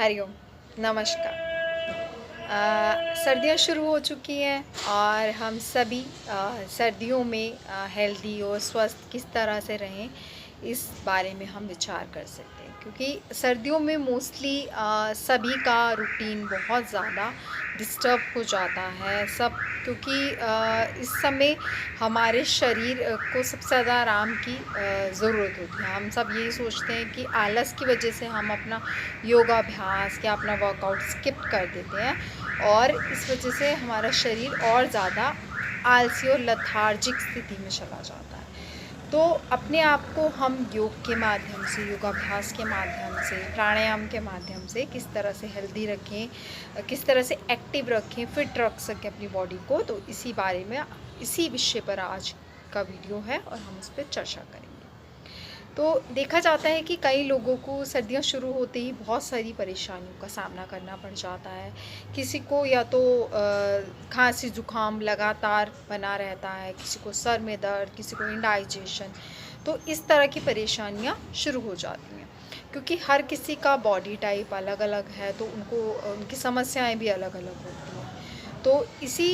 हरिओम, नमस्कार। सर्दियाँ शुरू हो चुकी हैं और हम सभी सर्दियों में हेल्दी और स्वस्थ किस तरह से रहें, इस बारे में हम विचार कर सकते हैं। क्योंकि सर्दियों में मोस्टली सभी का रूटीन बहुत ज़्यादा डिस्टर्ब हो जाता है सब, क्योंकि इस समय हमारे शरीर को सबसे ज़्यादा आराम की ज़रूरत होती है। हम सब यही सोचते हैं कि आलस की वजह से हम अपना योगाभ्यास या अपना वर्कआउट स्किप कर देते हैं और इस वजह से हमारा शरीर और ज़्यादा आलसी और लेथार्जिक स्थिति में चला जाता है। तो अपने आप को हम योग के माध्यम से, योगाभ्यास के माध्यम से, प्राणायाम के माध्यम से किस तरह से हेल्दी रखें, किस तरह से एक्टिव रखें, फिट रख सकें अपनी बॉडी को, तो इसी बारे में, इसी विषय पर आज का वीडियो है और हम उस पर चर्चा करेंगे। तो देखा जाता है कि कई लोगों को सर्दियां शुरू होते ही बहुत सारी परेशानियों का सामना करना पड़ जाता है। किसी को या तो खांसी जुकाम लगातार बना रहता है, किसी को सर में दर्द, किसी को इंडाइजेशन। तो इस तरह की परेशानियां शुरू हो जाती हैं, क्योंकि हर किसी का बॉडी टाइप अलग अलग है, तो उनकी समस्याएं भी अलग अलग होती हैं। तो इसी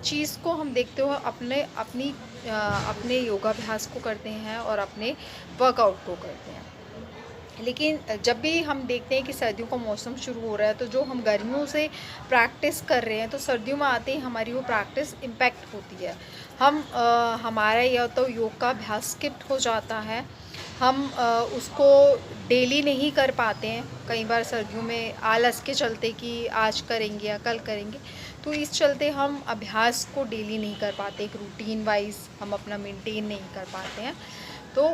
चीज़ को हम देखते हुए अपने योगाभ्यास को करते हैं और अपने वर्कआउट को करते हैं। लेकिन जब भी हम देखते हैं कि सर्दियों का मौसम शुरू हो रहा है, तो जो हम गर्मियों से प्रैक्टिस कर रहे हैं, तो सर्दियों में आते ही हमारी वो प्रैक्टिस इम्पैक्ट होती है। हमारा या तो योग का अभ्यास स्किप्ड हो जाता है, हम उसको डेली नहीं कर पाते हैं। कई बार सर्दियों में आलस के चलते कि आज करेंगे या कल करेंगे, तो इस चलते हम अभ्यास को डेली नहीं कर पाते, एक रूटीन वाइज हम अपना मेंटेन नहीं कर पाते हैं। तो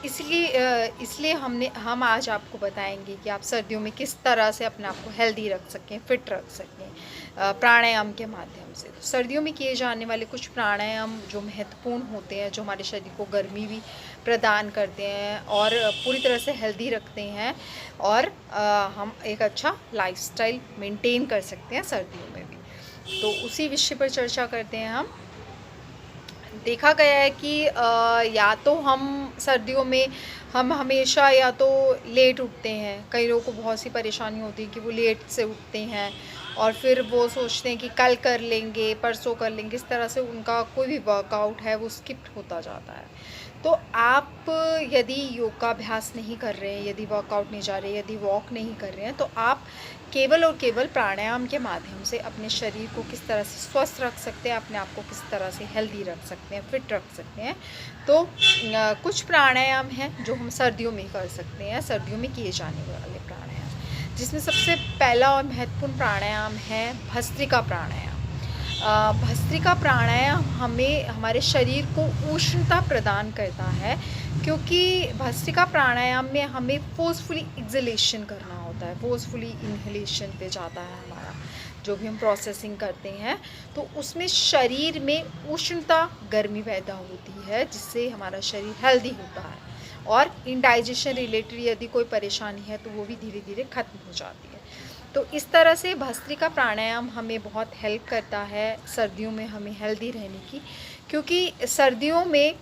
इसलिए हम आज आपको बताएंगे कि आप सर्दियों में किस तरह से अपने आप को हेल्दी रख सकें, फिट रख सकें प्राणायाम के माध्यम से। तो सर्दियों में किए जाने वाले कुछ प्राणायाम जो महत्वपूर्ण होते हैं, जो हमारे शरीर को गर्मी भी प्रदान करते हैं और पूरी तरह से हेल्दी रखते हैं, और हम एक अच्छा लाइफस्टाइल मेंटेन कर सकते हैं सर्दियों में भी। तो उसी विषय पर चर्चा करते हैं हम। देखा गया है कि या तो हम सर्दियों में हम हमेशा या तो लेट उठते हैं। कई लोगों को बहुत सी परेशानी होती है कि वो लेट से उठते हैं और फिर वो सोचते हैं कि कल कर लेंगे, परसों कर लेंगे। इस तरह से उनका कोई भी वर्कआउट है वो स्किप होता जाता है। तो आप यदि योगाभ्यास नहीं कर रहे हैं, यदि वर्कआउट नहीं जा रहे, यदि वॉक नहीं कर रहे हैं, तो आप केवल और केवल प्राणायाम के माध्यम से अपने शरीर को किस तरह से स्वस्थ रख सकते हैं, अपने आप को किस तरह से हेल्दी रख सकते हैं, फिट रख सकते हैं। तो कुछ प्राणायाम हैं जो हम सर्दियों में कर सकते हैं, सर्दियों में किए जाने वाले प्राणायाम, जिसमें सबसे पहला और महत्वपूर्ण प्राणायाम है भस्त्रिका प्राणायाम। भस्त्रिका प्राणायाम हमें हमारे शरीर को उष्णता प्रदान करता है, क्योंकि भस्त्रिका प्राणायाम में हमें फोर्सफुली एक्सलेशन करना होता है। फोर्सफुली इन्हेलेशन पे जाता है हमारा जो भी हम प्रोसेसिंग करते हैं, तो उसमें शरीर में उष्णता, गर्मी पैदा होती है, जिससे हमारा शरीर हेल्दी होता है और इंडाइजेशन रिलेटेड यदि कोई परेशानी है तो वो भी धीरे धीरे ख़त्म हो जाती है। तो इस तरह से भस्त्रिका प्राणायाम हमें बहुत हेल्प करता है सर्दियों में हमें हेल्दी रहने की, क्योंकि सर्दियों में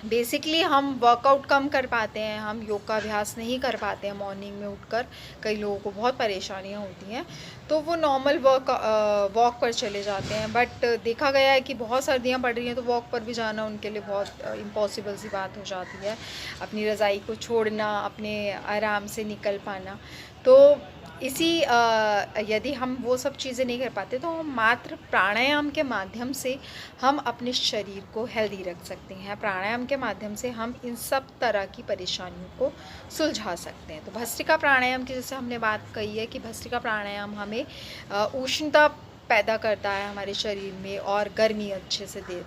बेसिकली हम वर्कआउट कम कर पाते हैं, हम योग का अभ्यास नहीं कर पाते हैं मॉर्निंग में उठकर। कई लोगों को बहुत परेशानियां होती हैं, तो वो नॉर्मल वॉक पर चले जाते हैं। बट देखा गया है कि बहुत सर्दियां पड़ रही हैं, तो वॉक पर भी जाना उनके लिए बहुत इम्पॉसिबल सी बात हो जाती है। अपनी रज़ाई को छोड़ना, अपने आराम से निकल पाना। तो यदि हम वो सब चीज़ें नहीं कर पाते, तो हम मात्र प्राणायाम के माध्यम से हम अपने शरीर को हेल्दी रख सकते हैं। प्राणायाम के माध्यम से हम इन सब तरह की परेशानियों को सुलझा सकते हैं। तो भस्त्रिका प्राणायाम की जैसे हमने बात कही है कि भस्त्रिका प्राणायाम हमें उष्णता पैदा करता है हमारे शरीर में और गर्मी अच्छे से दे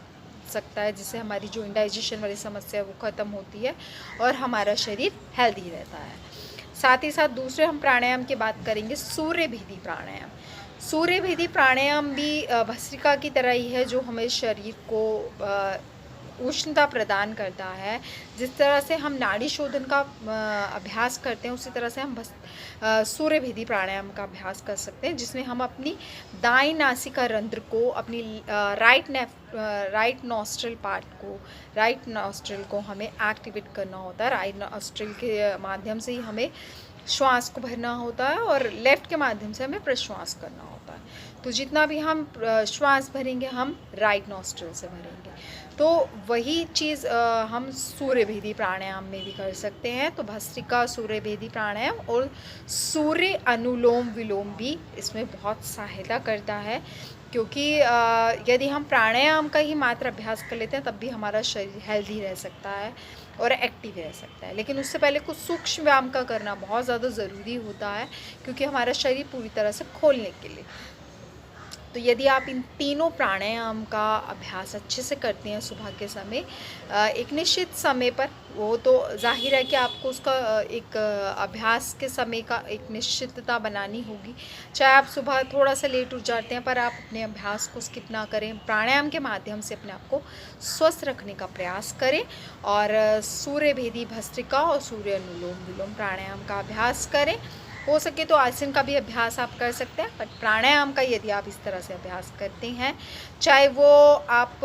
सकता है, जिससे हमारी जो इंडाइजेशन वाली समस्या है वो ख़त्म होती है और हमारा शरीर हेल्दी रहता है। साथ ही साथ दूसरे हम प्राणायाम की बात करेंगे, सूर्य भेदी प्राणायाम। सूर्य भेदी प्राणायाम भी भस्त्रिका की तरह ही है, जो हमें शरीर को उष्णता प्रदान करता है। जिस तरह से हम नाड़ी शोधन का अभ्यास करते हैं, उसी तरह से हम सूर्य भेदी प्राणायाम का अभ्यास कर सकते हैं, जिसमें हम अपनी दाएं नासिका रंध्र को, अपनी राइट नॉस्ट्रिल पार्ट को, राइट नॉस्ट्रिल को हमें एक्टिवेट करना होता है। राइट नॉस्ट्रिल के माध्यम से ही हमें श्वास को भरना होता है और लेफ़्ट के माध्यम से हमें प्रश्वास करना होता है। तो जितना भी हम श्वास भरेंगे हम राइट नॉस्ट्रिल से भरेंगे। तो वही चीज़ हम सूर्यभेदी प्राणायाम में भी कर सकते हैं। तो भस्त्रिका, सूर्यभेदी प्राणायाम और सूर्य अनुलोम विलोम भी इसमें बहुत सहायता करता है, क्योंकि यदि हम प्राणायाम का ही मात्र अभ्यास कर लेते हैं तब भी हमारा शरीर हेल्दी रह सकता है और एक्टिव रह सकता है। लेकिन उससे पहले कुछ सूक्ष्म व्यायाम का करना बहुत ज़्यादा ज़रूरी होता है, क्योंकि हमारा शरीर पूरी तरह से खोलने के लिए। तो यदि आप इन तीनों प्राणायाम का अभ्यास अच्छे से करते हैं सुबह के समय एक निश्चित समय पर, वो तो जाहिर है कि आपको उसका एक अभ्यास के समय का एक निश्चितता बनानी होगी। चाहे आप सुबह थोड़ा सा लेट उठ जाते हैं पर आप अपने अभ्यास को स्किप ना करें, प्राणायाम के माध्यम से अपने आप को स्वस्थ रखने का प्रयास करें और सूर्यभेदी भस्त्रिका और सूर्य अनुलोम विलोम प्राणायाम का अभ्यास करें। हो सके तो आसन का भी अभ्यास आप कर सकते हैं, बट प्राणायाम का यदि आप इस तरह से अभ्यास करते हैं, चाहे वो आप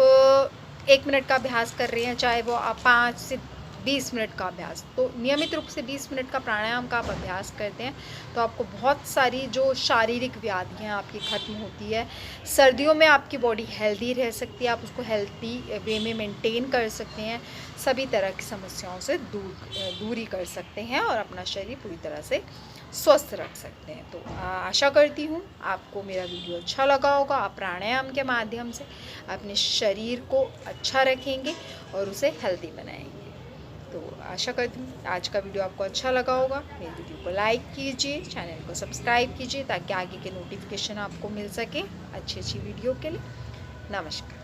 1 मिनट का अभ्यास कर रहे हैं, चाहे वो आप 5 से 20 मिनट का अभ्यास, तो नियमित रूप से 20 मिनट का प्राणायाम का आप अभ्यास करते हैं तो आपको बहुत सारी जो शारीरिक व्याधियाँ आपकी ख़त्म होती है। सर्दियों में आपकी बॉडी हेल्दी रह सकती है, आप उसको हेल्दी वे में मेंटेन कर सकते हैं, सभी तरह की समस्याओं से दूरी कर सकते हैं और अपना शरीर पूरी तरह से स्वस्थ रख सकते हैं। तो आशा करती हूँ आपको मेरा वीडियो अच्छा लगा होगा। आप प्राणायाम के माध्यम से अपने शरीर को अच्छा रखेंगे और उसे हेल्दी बनाएंगे। तो आशा करती हूँ आज का वीडियो आपको अच्छा लगा होगा। मेरे वीडियो को लाइक कीजिए, चैनल को सब्सक्राइब कीजिए ताकि आगे के नोटिफिकेशन आपको मिल सके अच्छी वीडियो के लिए। नमस्कार।